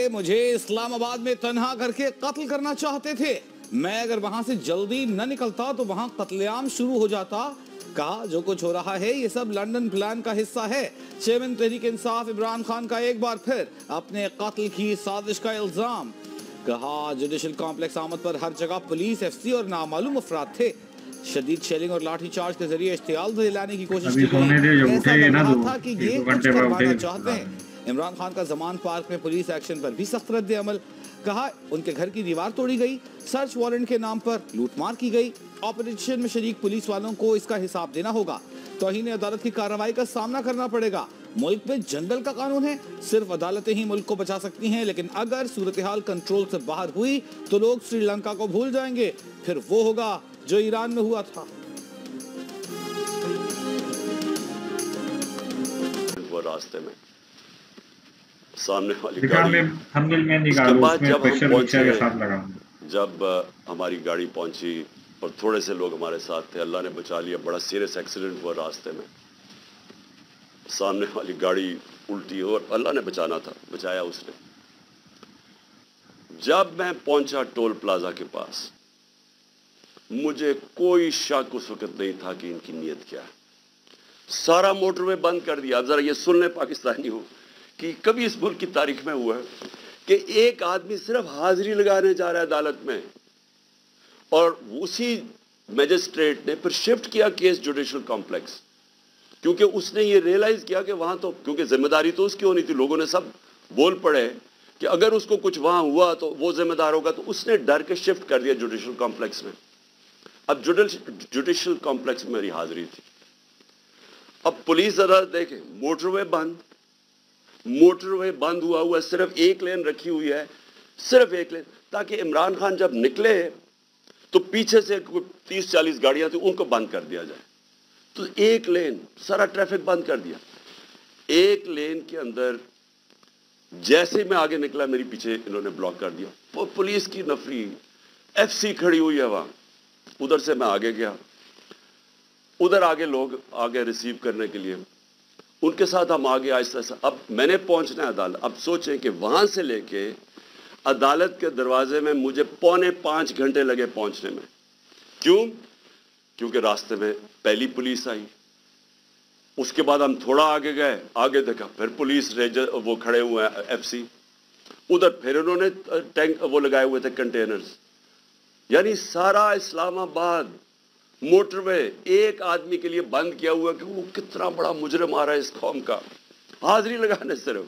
मुझे इस्लामाबाद में तन्हा करके कत्ल करना चाहते थे। मैं अगर वहां से जल्दी न निकलता तो वहां कत्लेआम शुरू हो जाता। कहा जो कुछ हो रहा है ये सब लंदन प्लान का हिस्सा है। चेयरमैन तहरीक इंसाफ इमरान खान का एक बार फिर अपने कत्ल की साजिश का इल्जाम। कहा जुडिशल कॉम्प्लेक्स आमद पर हर जगह पुलिस, एफसी और नामालूम अफराद थे। शदीद शेलिंग और लाठी चार्ज के जरिए इश्तियाल दिलाने की कोशिश की गई। ऐसा लग रहा था कि ये कुछ करवाना चाहते हैं। इमरान खान का जमान पार्क में पुलिस एक्शन पर भी सख्त रद्द अमल। कहा उनके घर की दीवार तोड़ी गई, सर्च वारंट के नाम पर लूटमार की गई। ऑपरेशन में शरीक पुलिस वालों को इसका हिसाब देना होगा। तौहीन अदालत की कार्रवाई का सामना करना पड़ेगा। मुल्क में जंगल का कानून है, सिर्फ अदालतें ही मुल्क को बचा सकती हैं। लेकिन अगर सूरत हाल कंट्रोल से बाहर हुई तो लोग श्रीलंका को भूल जाएंगे। फिर वो होगा जो ईरान में हुआ था। वो रास्ते में सामने वाली गाड़ी उसके बाद जब हम पहुंचे, जब हमारी गाड़ी पहुंची और थोड़े से लोग हमारे साथ थे, अल्लाह ने बचा लिया। बड़ा सीरियस एक्सीडेंट हुआ रास्ते में, सामने वाली गाड़ी उल्टी हो और अल्लाह ने बचाना था, बचाया उसने। जब मैं पहुंचा टोल प्लाजा के पास, मुझे कोई शक उस वक्त नहीं था कि इनकी नीयत क्या है। सारा मोटरवे बंद कर दिया। अब जरा ये सुन ले पाकिस्तानी हो कि कभी इस मुल्क की तारीख में हुआ है कि एक आदमी सिर्फ हाजिरी लगाने जा रहा है अदालत में और उसी मैजिस्ट्रेट ने फिर शिफ्ट किया केस जुडिशल कॉम्प्लेक्स, क्योंकि उसने ये रियलाइज किया कि वहां तो, क्योंकि जिम्मेदारी तो उसकी होनी थी, लोगों ने सब बोल पड़े कि अगर उसको कुछ वहां हुआ तो वो जिम्मेदार होगा, तो उसने डर के शिफ्ट कर दिया जुडिशल कॉम्प्लेक्स में। अब जुडिशल कॉम्प्लेक्स में मेरी हाजिरी थी। अब पुलिस अदालत देखे, मोटरवे बंद हुआ, सिर्फ एक लेन रखी हुई है, सिर्फ एक लेन, ताकि इमरान खान जब निकले तो पीछे से 30-40 गाड़ियां थी, उनको बंद कर दिया जाए। तो एक लेन, सारा ट्रैफिक बंद कर दिया। एक लेन के अंदर जैसे मैं आगे निकला, मेरी पीछे इन्होंने ब्लॉक कर दिया। वो पुलिस की नफरी, एफसी खड़ी हुई है वहां। उधर से मैं आगे गया, उधर आगे लोग आगे रिसीव करने के लिए, उनके साथ हम आगे आहिस्ता आहिस्ता। अब मैंने पहुंचना है अदालत। अब सोचें कि वहां से लेके अदालत के दरवाजे में मुझे 4.25 घंटे लगे पहुंचने में। क्यों? क्योंकि रास्ते में पहली पुलिस आई, उसके बाद हम थोड़ा आगे गए, आगे देखा फिर पुलिस रेंजर वो खड़े हुए हैं, एफसी। उधर फिर उन्होंने टैंक वो लगाए हुए थे, कंटेनर्स। यानी सारा इस्लामाबाद मोटरवे एक आदमी के लिए बंद किया हुआ कि वो कितना बड़ा मुजरिम आ रहा है इस कौम का, हाजिरी लगाने सिर्फ।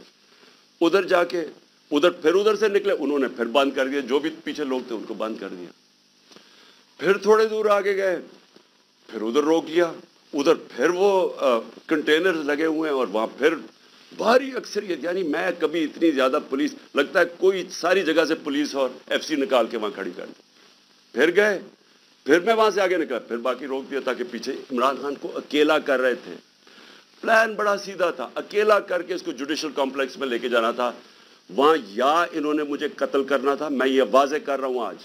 उधर जाके उधर से निकले, उन्होंने फिर बंद कर दिया, जो भी पीछे लोग थे उनको बंद कर दिया। फिर थोड़े दूर आगे गए, फिर उधर रोक लिया, उधर फिर वो कंटेनर्स लगे हुए हैं और वहां फिर भारी अक्सरियत। यानी मैं कभी इतनी ज्यादा पुलिस, लगता है कोई सारी जगह से पुलिस और एफसी निकाल के वहां खड़ी कर दी। फिर गए, फिर मैं वहां से आगे निकला, फिर बाकी रोक दिया, ताकि पीछे इमरान खान को अकेला कर रहे थे। प्लान बड़ा सीधा था, अकेला करके इसको जुडिशल कॉम्प्लेक्स में लेके जाना था। वहां या इन्होंने मुझे कत्ल करना था, मैं ये वाजे कर रहा हूं आज,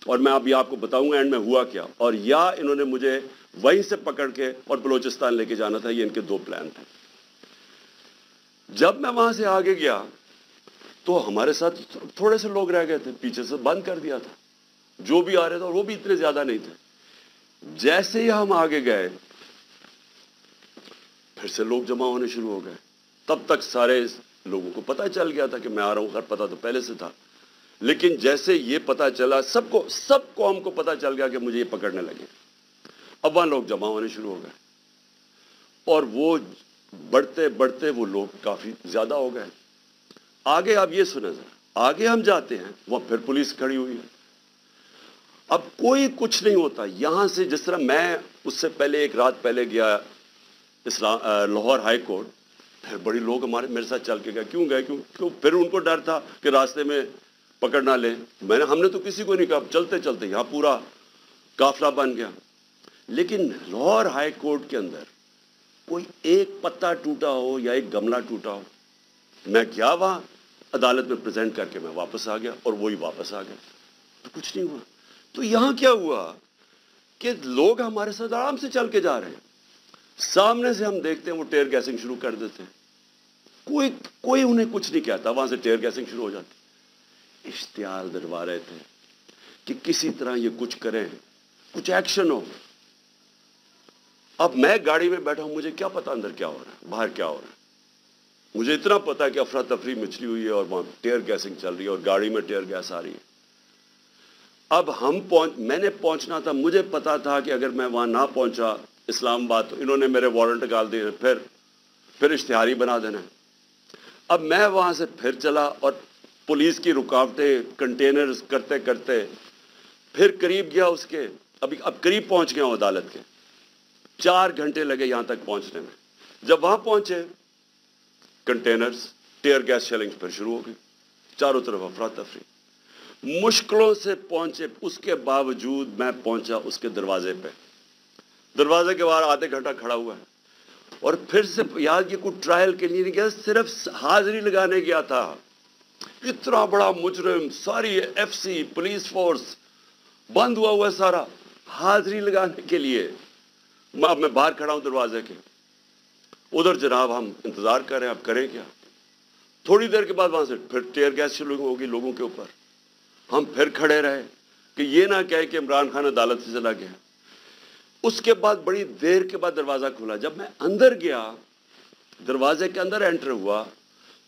और मैं अभी आपको बताऊंगा एंड में हुआ क्या, और या इन्होंने मुझे वहीं से पकड़ के और बलोचिस्तान लेके जाना था। ये इनके दो प्लान थे। जब मैं वहां से आगे गया तो हमारे साथ थोड़े से लोग रह गए थे, पीछे से बंद कर दिया था जो भी आ रहे थे, और वो भी इतने ज्यादा नहीं थे। जैसे ही हम आगे गए, फिर से लोग जमा होने शुरू हो गए। तब तक सारे लोगों को पता चल गया था कि मैं आ रहा हूं, खैर पता तो पहले से था, लेकिन जैसे ये पता चला, सब कौम को पता चल गया कि मुझे ये पकड़ने लगे। अब वहां लोग जमा होने शुरू हो गए, और वो बढ़ते बढ़ते वो लोग काफी ज्यादा हो गए। आगे आप ये सुने जरा, आगे हम जाते हैं, वहां फिर पुलिस खड़ी हुई है। अब कोई कुछ नहीं होता यहां से। जिस तरह मैं उससे पहले एक रात पहले गया लाहौर हाई कोर्ट, फिर बड़ी लोग मेरे साथ चल के गए। क्यों गए? क्यों? फिर उनको डर था कि रास्ते में पकड़ ना ले। हमने तो किसी को नहीं कहा, चलते चलते यहाँ पूरा काफिला बन गया। लेकिन लाहौर हाई कोर्ट के अंदर कोई एक पत्ता टूटा हो या एक गमला टूटा हो, मैं गया वहां अदालत में प्रेजेंट करके मैं वापस आ गया, और वही वापस आ गया, तो कुछ नहीं हुआ। तो यहां क्या हुआ कि लोग हमारे साथ आराम से चल के जा रहे हैं, सामने से हम देखते हैं वो टेयर गैसिंग शुरू कर देते हैं। کوئی انہیں کچھ نہیں کہتا. وہاں سے ٹیئر گیسنگ شروع ہو جاتی. اشتعال دلوا رہے تھے کہ کسی طرح یہ کچھ کریں, کچھ ایکشن ہو. اب میں گاڑی میں بیٹھا ہوں, مجھے کیا پتا اندر کیا ہو رہا ہے, باہر کیا ہو رہا ہے. مجھے اتنا پتا ہے کہ افراتفری مچلی ہوئی ہے اور وہاں ٹیئر گیسنگ چل رہی ہے اور گاڑی میں ٹیئر گیس آ رہی ہے. اب میں نے پہنچنا تھا. مجھے پتا تھا کہ اگر میں وہاں نہ پہنچا اسلام آباد تو انہوں نے میرے وارنٹ نکال دیے, پھر اشتہاری بنا دینا. اب میں وہاں سے پھر چلا اور پولیس کی رکاوٹیں کنٹینر کرتے کرتے پھر قریب گیا اس کے. اب قریب پہنچ گیا ہوں عدالت کے. 4 گھنٹے لگے یہاں تک پہنچنے میں. جب وہاں پہنچے کنٹینرز ٹیئر گیس شیلنگ پھر شروع ہو گئی. چاروں طرف افراتفری. مشکلوں سے پہنچے. اس کے باوجود میں پہنچا اس کے دروازے پہ. دروازے کے باہر آدھے گھنٹہ کھڑا ہوا ہے. اور پھر سے یاد یہ کوئی ٹرائل کے لیے نہیں گیا, صرف حاضری لگانے گیا تھا. اتنا بڑا مجرم, ساری ایف سی پولیس فورس بند ہوا ہے سارا, حاضری لگانے کے لیے. اب میں باہر کھڑا ہوں دروازے کے. ادھر جناب ہم انتظار کر رہے ہیں, اب کریں کیا. تھوڑی دیر کے بعد وہاں سے پھر ٹیئر گیس شروع ہوگی لوگوں کے اوپر. ہم پھر کھڑے رہے کہ یہ نہ کہے کہ عمران خان عدالت سے چلا گیا. اس کے بعد بڑی دیر کے بعد دروازہ کھلا. جب میں اندر گیا, دروازے کے اندر انٹر ہوا,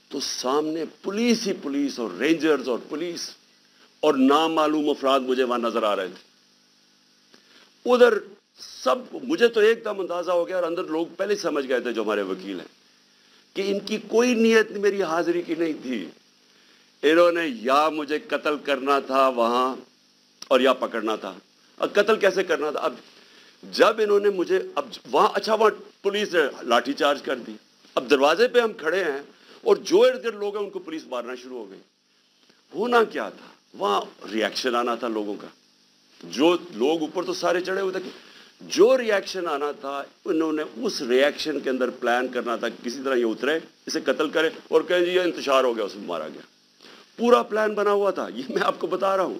تو سامنے پولیس ہی پولیس اور رینجرز اور پولیس اور نامعلوم افراد مجھے وہاں نظر آ رہے تھے. ادھر سب, مجھے تو ایک دم اندازہ ہو گیا, اور اندر لوگ پہلے سمجھ گئے تھے جو ہمارے وکیل ہیں کہ ان کی کوئی نیت میری حاضری کی نہیں تھی. انہوں نے یا مجھے قتل کرنا تھا وہاں اور یا پکڑنا تھا. اب قتل کیسے کرنا تھا؟ اب جب انہوں نے مجھے وہاں وہاں پولیس نے لاٹھی چارج کر دی. اب دروازے پہ ہم کھڑے ہیں اور جو ارد گرد لوگ ہیں ان کو پولیس مارنا شروع ہو گئی. ہونا کیا تھا وہاں؟ ری ایکشن آنا تھا لوگوں کا. جو لوگ اوپر تو سارے چڑھے ہوئے تھے, جو ری ایکشن آنا تھا انہوں نے اس ری ایکشن کے اندر پلان کرنا تھا کسی طرح یہ اترے, اسے قتل کرے اور کہیں جی یہ انتشار ہو گیا, اس میں مارا گیا. پورا پلان بنا ہوا تھا. یہ میں آپ کو بتا رہا ہوں.